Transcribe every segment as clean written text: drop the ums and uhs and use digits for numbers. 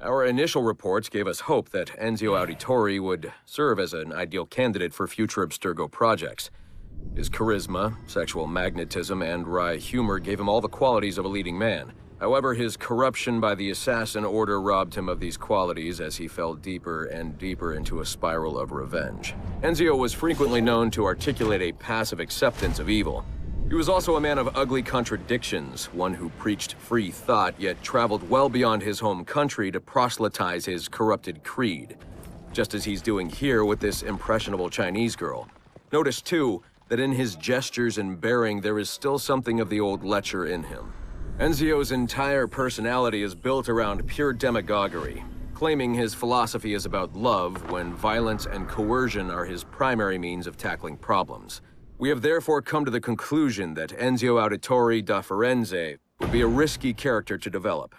Our initial reports gave us hope that Enzio Auditore would serve as an ideal candidate for future Abstergo projects. His charisma, sexual magnetism, and wry humor gave him all the qualities of a leading man. However, his corruption by the Assassin Order robbed him of these qualities as he fell deeper and deeper into a spiral of revenge. Enzio was frequently known to articulate a passive acceptance of evil. He was also a man of ugly contradictions, one who preached free thought, yet traveled well beyond his home country to proselytize his corrupted creed, just as he's doing here with this impressionable Chinese girl. Notice, too, that in his gestures and bearing there is still something of the old lecher in him. Enzio's entire personality is built around pure demagoguery, claiming his philosophy is about love when violence and coercion are his primary means of tackling problems. We have therefore come to the conclusion that Enzio Auditore da Firenze would be a risky character to develop.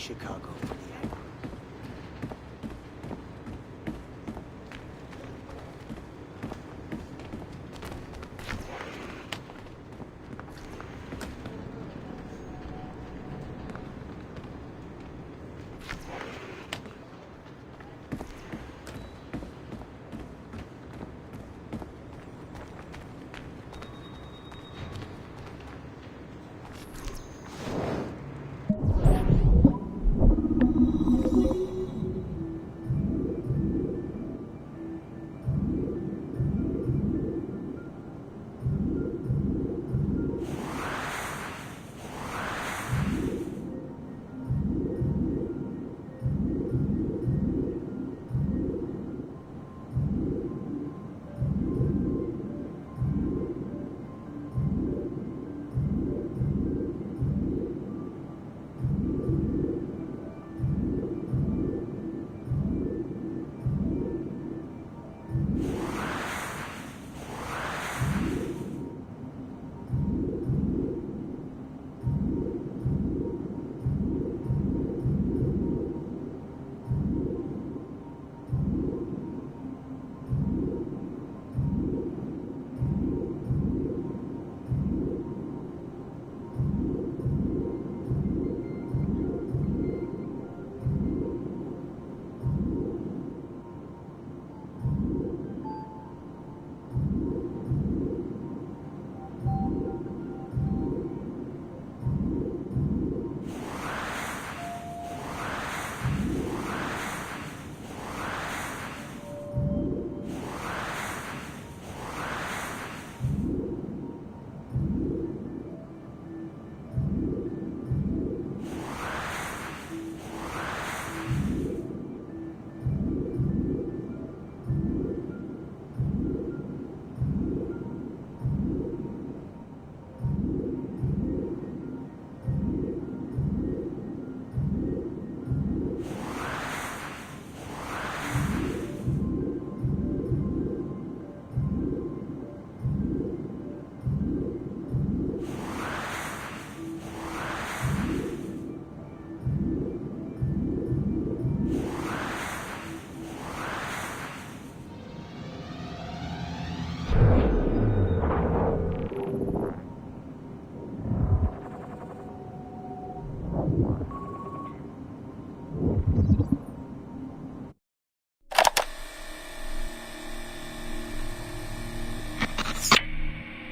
Chicago.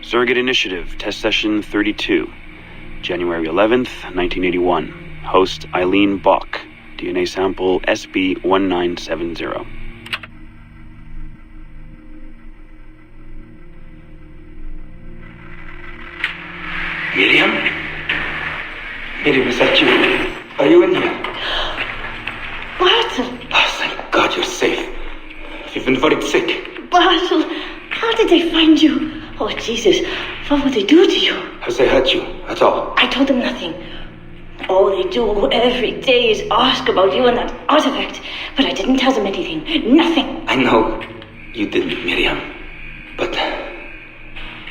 Surrogate Initiative, Test Session 32, January 11th, 1981. Host Eileen Bach, DNA sample SB1970. Miriam? Miriam, is that you? Are you in here? Bartle! Oh, thank God you're safe. You've been worried sick. Bartle! How did they find you? Oh, Jesus. What would they do to you? Has they hurt you at all? I told them nothing. All they do every day is ask about you and that artifact. But I didn't tell them anything. Nothing. I know you didn't, Miriam. But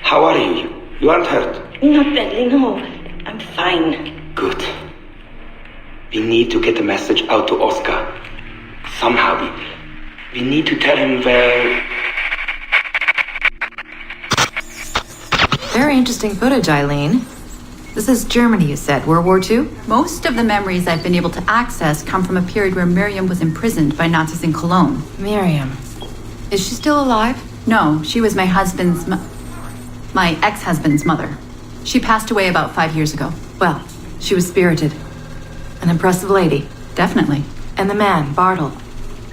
how are you? You aren't hurt? Not badly, no. I'm fine. Good. We need to get the message out to Oscar. Somehow. We need to tell him where... Very interesting footage, Eileen. This is Germany, you said. World War II? Most of the memories I've been able to access come from a period where Miriam was imprisoned by Nazis in Cologne. Miriam. Is she still alive? No, she was my ex-husband's mother. She passed away about 5 years ago. Well, she was spirited. An impressive lady. Definitely. And the man, Bartle.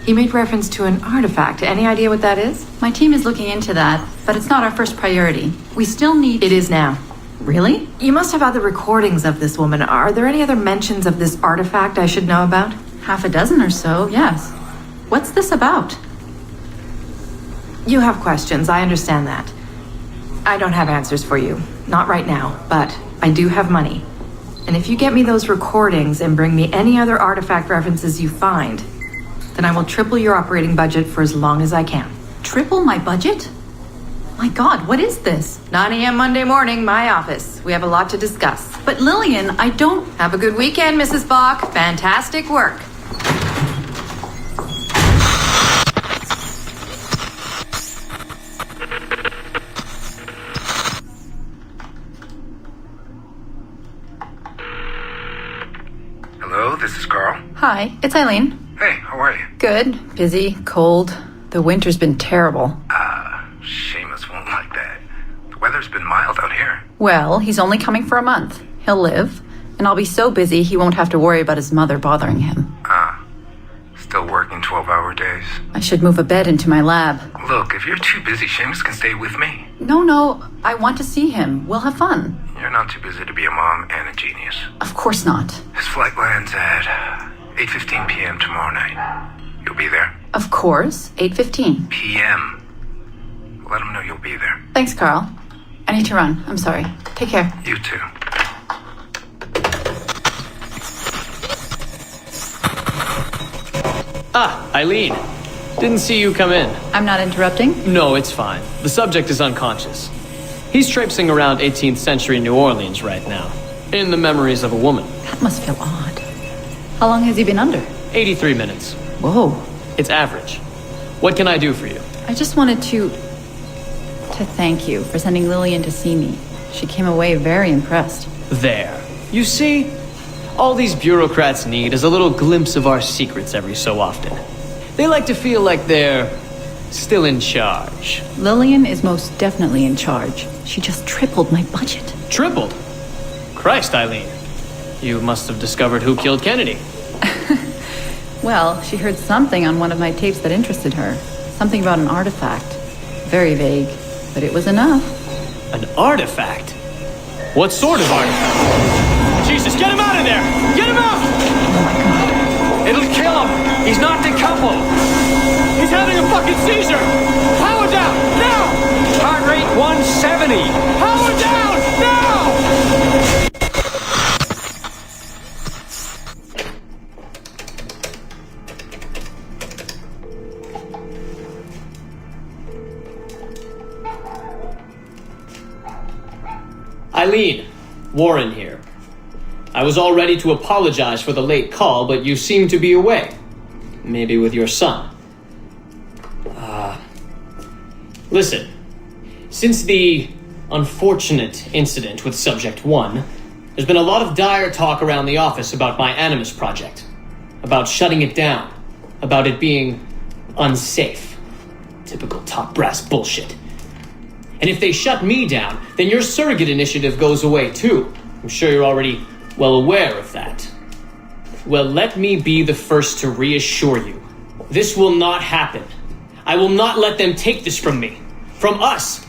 He made reference to an artifact. Any idea what that is? My team is looking into that, but it's not our first priority. We still need... It is now. Really? You must have other recordings of this woman. Are there any other mentions of this artifact I should know about? Half a dozen or so, yes. What's this about? You have questions, I understand that. I don't have answers for you. Not right now, but I do have money. And if you get me those recordings and bring me any other artifact references you find, then I will triple your operating budget for as long as I can. Triple my budget? My God, what is this? 9 a.m. Monday morning, my office. We have a lot to discuss. But Lillian, I don't... Have a good weekend, Mrs. Bach. Fantastic work. Hello, this is Carl. Hi, it's Eileen. Hey, how are you? Good. Busy. Cold. The winter's been terrible. Seamus won't like that. The weather's been mild out here. Well, he's only coming for a month. He'll live. And I'll be so busy he won't have to worry about his mother bothering him. Still working 12-hour days. I should move a bed into my lab. Look, if you're too busy, Seamus can stay with me. No, I want to see him. We'll have fun. You're not too busy to be a mom and a genius. Of course not. His flight lands at 8:15 p.m. tomorrow night. You'll be there? Of course. 8:15. p.m. Let him know you'll be there. Thanks, Carl. I need to run. I'm sorry. Take care. You too. Ah, Eileen. Didn't see you come in. I'm not interrupting? No, it's fine. The subject is unconscious. He's traipsing around 18th century New Orleans right now, in the memories of a woman. That must feel odd. How long has he been under? 83 minutes. Whoa. It's average. What can I do for you? I just wanted to thank you for sending Lillian to see me. She came away very impressed. There. You see, all these bureaucrats need is a little glimpse of our secrets every so often. They like to feel like they're still in charge. Lillian is most definitely in charge. She just tripled my budget. Tripled? Christ, Eileen. You must have discovered who killed Kennedy. Well, she heard something on one of my tapes that interested her. Something about an artifact. Very vague, but it was enough. An artifact? What sort of artifact? Jesus, get him out of there! Get him out! Oh my God. It'll kill him! He's not decoupled! He's having a fucking seizure! Power down! Now! Heart rate 170! Power down! Now! Eileen, Warren here. I was all ready to apologize for the late call, but you seem to be away. Maybe with your son. Listen. Since the unfortunate incident with Subject 1, there's been a lot of dire talk around the office about my Animus project. About shutting it down. About it being unsafe. Typical top brass bullshit. And if they shut me down, then your surrogate initiative goes away too. I'm sure you're already well aware of that. Well, let me be the first to reassure you. This will not happen. I will not let them take this from me. From us.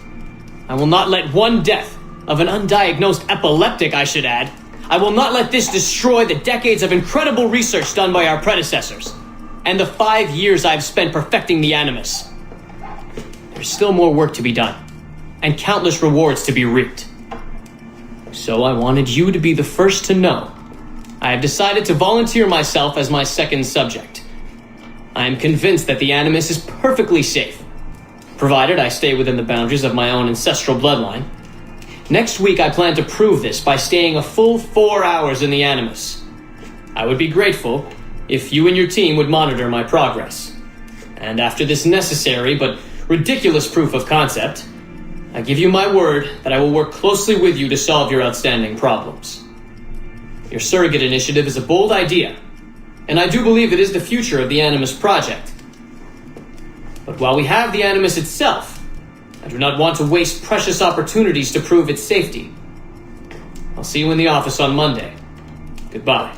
I will not let one death, of an undiagnosed epileptic I should add, I will not let this destroy the decades of incredible research done by our predecessors, and the 5 years I've spent perfecting the Animus. There's still more work to be done, and countless rewards to be reaped. So I wanted you to be the first to know. I have decided to volunteer myself as my second subject. I am convinced that the Animus is perfectly safe, provided I stay within the boundaries of my own ancestral bloodline. Next week I plan to prove this by staying a full 4 hours in the Animus. I would be grateful if you and your team would monitor my progress. And after this necessary but ridiculous proof of concept, I give you my word that I will work closely with you to solve your outstanding problems. Your surrogate initiative is a bold idea, and I do believe it is the future of the Animus project. But while we have the Animus itself, I do not want to waste precious opportunities to prove its safety. I'll see you in the office on Monday. Goodbye.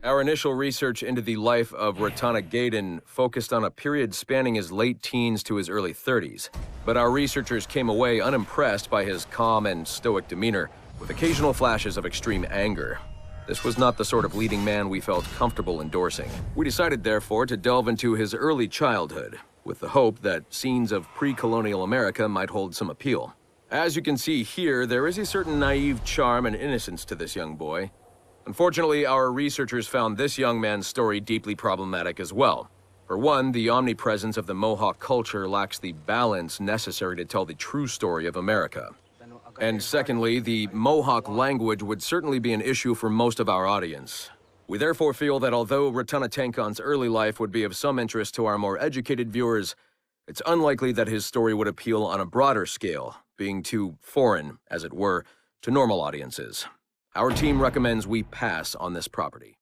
Our initial research into the life of Ratana Gaydon focused on a period spanning his late teens to his early 30s, but our researchers came away unimpressed by his calm and stoic demeanor, with occasional flashes of extreme anger. This was not the sort of leading man we felt comfortable endorsing. We decided, therefore, to delve into his early childhood, with the hope that scenes of pre-colonial America might hold some appeal. As you can see here, there is a certain naive charm and innocence to this young boy. Unfortunately, our researchers found this young man's story deeply problematic as well. For one, the omnipresence of the Mohawk culture lacks the balance necessary to tell the true story of America. And secondly, the Mohawk language would certainly be an issue for most of our audience. We therefore feel that although Ratana Tankon's early life would be of some interest to our more educated viewers, it's unlikely that his story would appeal on a broader scale, being too foreign, as it were, to normal audiences. Our team recommends we pass on this property.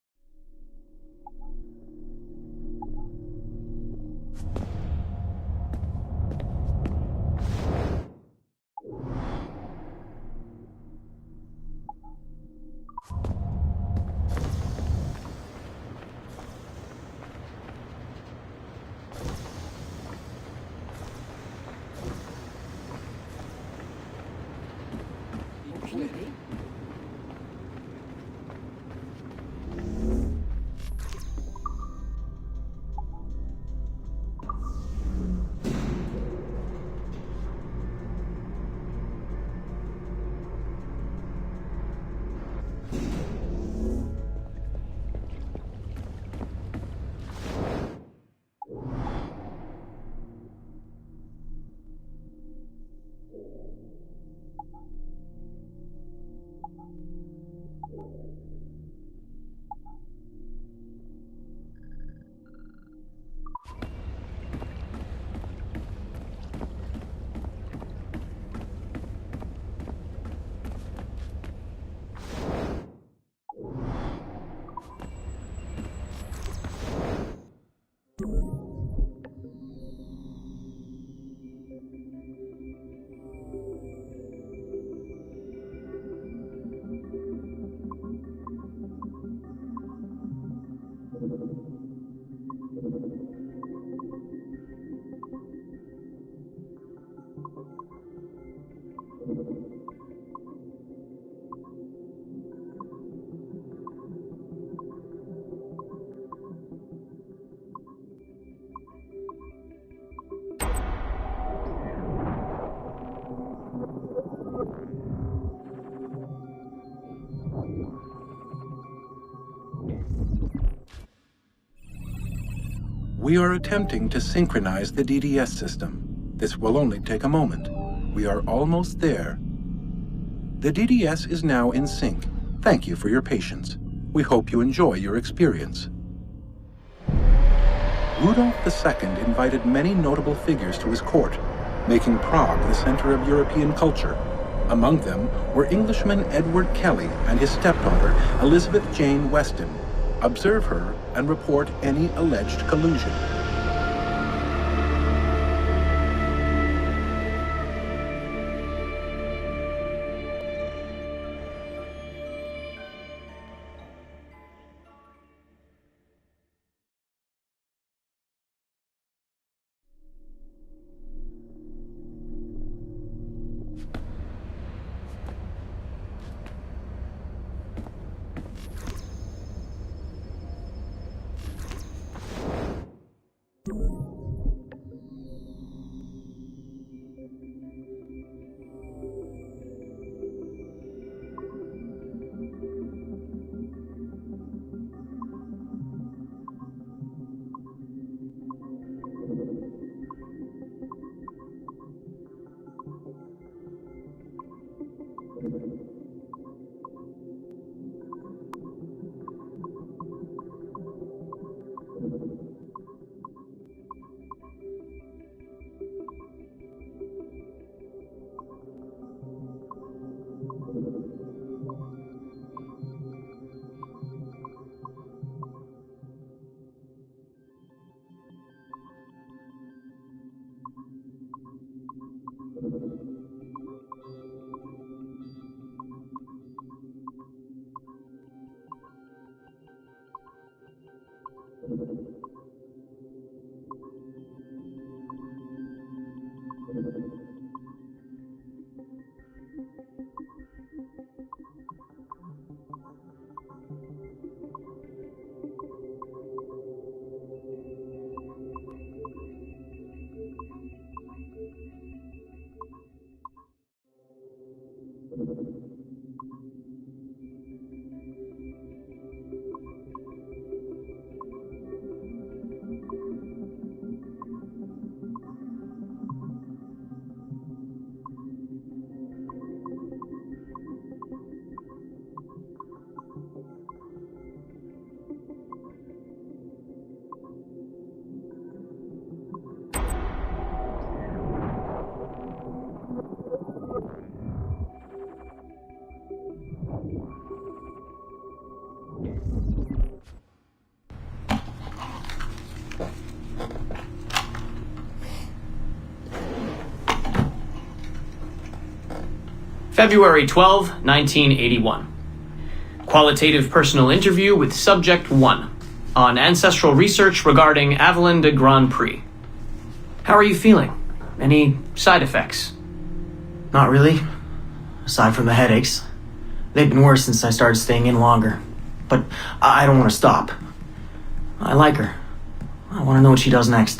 We are attempting to synchronize the DDS system. This will only take a moment. We are almost there. The DDS is now in sync. Thank you for your patience. We hope you enjoy your experience. Rudolph II invited many notable figures to his court, making Prague the center of European culture. Among them were Englishman Edward Kelly and his stepdaughter, Elizabeth Jane Weston. Observe her and report any alleged collusion. February 12, 1981. Qualitative personal interview with Subject 1 on ancestral research regarding Avalon de Grand Prix. How are you feeling? Any side effects? Not really. Aside from the headaches. They've been worse since I started staying in longer. But I don't want to stop. I like her. I want to know what she does next.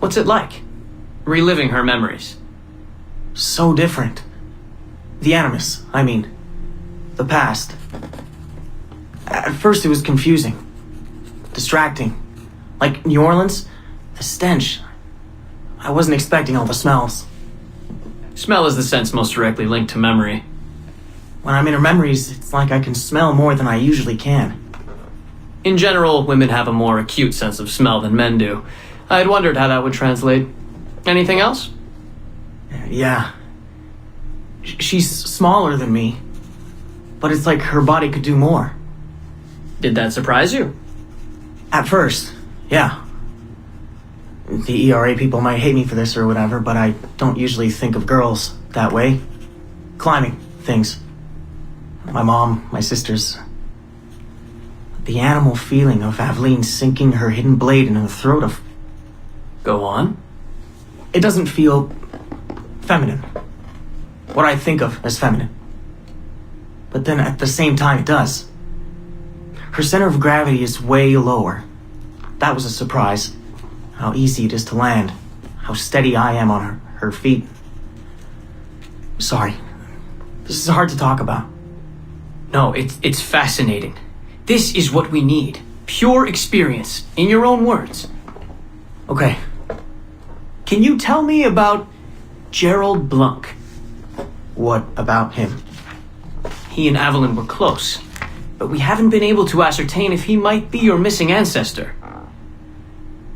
What's it like? Reliving her memories. So different. The Animus, I mean. The past. At first it was confusing. Distracting. Like New Orleans, the stench. I wasn't expecting all the smells. Smell is the sense most directly linked to memory. When I'm in her memories, it's like I can smell more than I usually can. In general, women have a more acute sense of smell than men do. I had wondered how that would translate. Anything else? Yeah. She's smaller than me, but it's like her body could do more. Did that surprise you? At first, yeah. The ERA people might hate me for this or whatever, but I don't usually think of girls that way. Climbing things. My mom, my sisters. The animal feeling of Aveline sinking her hidden blade into the throat of... Go on. It doesn't feel feminine. What I think of as feminine. But then at the same time it does. Her center of gravity is way lower. That was a surprise. How easy it is to land. How steady I am on her feet. Sorry. This is hard to talk about. No, it's fascinating. This is what we need. Pure experience, in your own words. Okay. Can you tell me about Gerald Blunk? What about him? He and Avalon were close, but we haven't been able to ascertain if he might be your missing ancestor.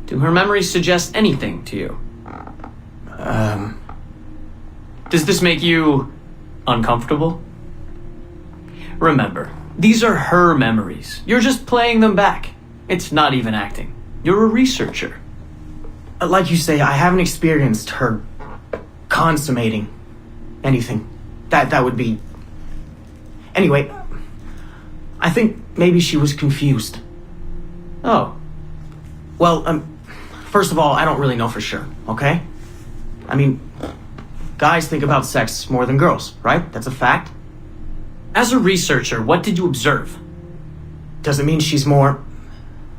Do her memories suggest anything to you? Does this make you uncomfortable? Remember, these are her memories. You're just playing them back. It's not even acting. You're a researcher. Like you say, I haven't experienced her consummating anything. That would be... Anyway, I think maybe she was confused. Oh. Well, first of all, I don't really know for sure, okay? I mean, guys think about sex more than girls, right? That's a fact. As a researcher, what did you observe? Does it mean she's more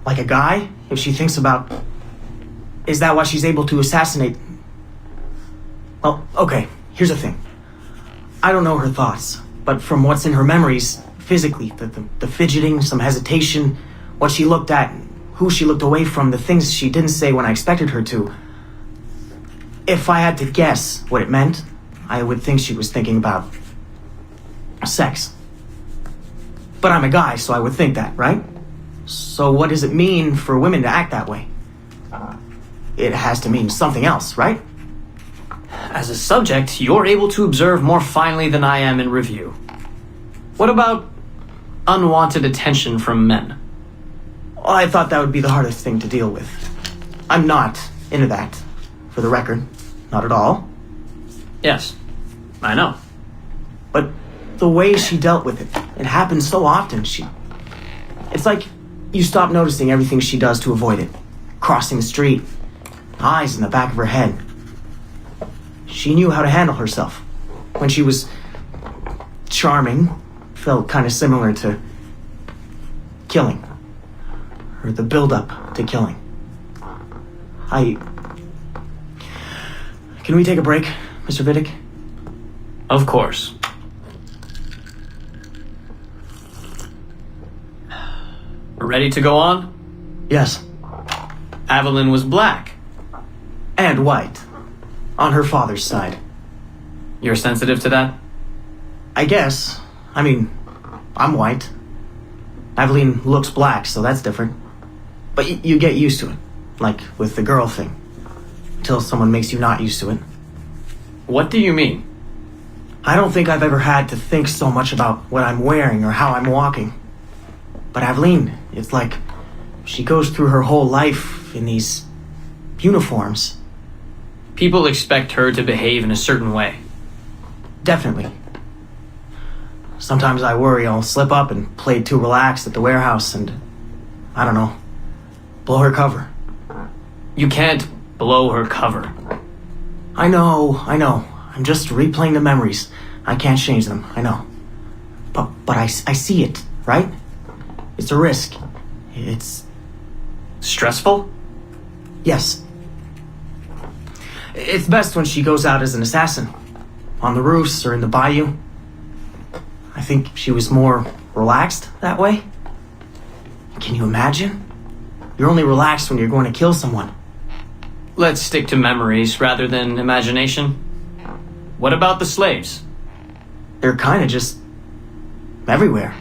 like a guy if she thinks about... Is that why she's able to assassinate... Well, okay, here's the thing. I don't know her thoughts, but from what's in her memories, physically, the fidgeting, some hesitation, what she looked at, who she looked away from, the things she didn't say when I expected her to. If I had to guess what it meant, I would think she was thinking about sex. But I'm a guy, so I would think that, right? So what does it mean for women to act that way? It has to mean something else, right? As a subject, you're able to observe more finely than I am in review. What about unwanted attention from men? Well, I thought that would be the hardest thing to deal with. I'm not into that, for the record. Not at all. Yes, I know. But the way she dealt with it, it happens so often. It's like You stop noticing everything she does to avoid it. Crossing the street, eyes in the back of her head. She knew how to handle herself. When she was charming, felt kind of similar to killing. Or the build-up to killing. Can we take a break, Mr. Vidic? Of course. Ready to go on? Yes. Evelyn was black. And white. On her father's side. You're sensitive to that? I guess. I mean, I'm white. Aveline looks black, so that's different. But you get used to it. Like with the girl thing. Until someone makes you not used to it. What do you mean? I don't think I've ever had to think so much about what I'm wearing or how I'm walking. But Aveline, it's like she goes through her whole life in these uniforms. People expect her to behave in a certain way. Definitely. Sometimes I worry I'll slip up and play too relaxed at the warehouse and, I don't know, blow her cover. You can't blow her cover. I know. I'm just replaying the memories. I can't change them, I know. But I see it, right? It's a risk. It's... Stressful? Yes. It's best when she goes out as an assassin. On the roofs or in the bayou. I think she was more relaxed that way. Can you imagine? You're only relaxed when you're going to kill someone. Let's stick to memories rather than imagination. What about the slaves? They're kind of just... everywhere.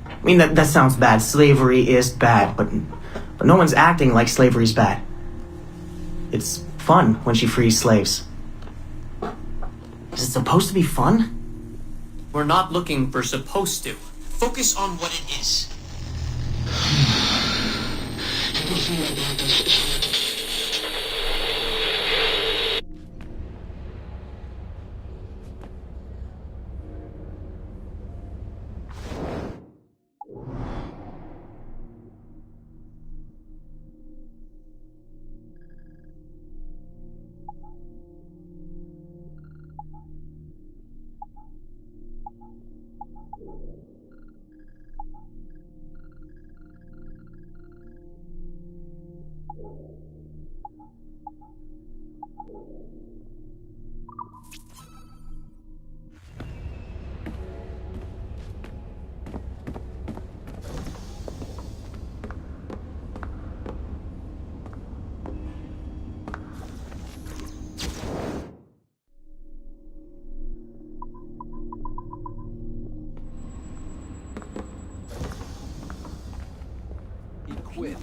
I mean, that sounds bad. Slavery is bad, but no one's acting like slavery's bad. It's fun when she frees slaves. Is it supposed to be fun? We're not looking for supposed to. Focus on what it is. Quit.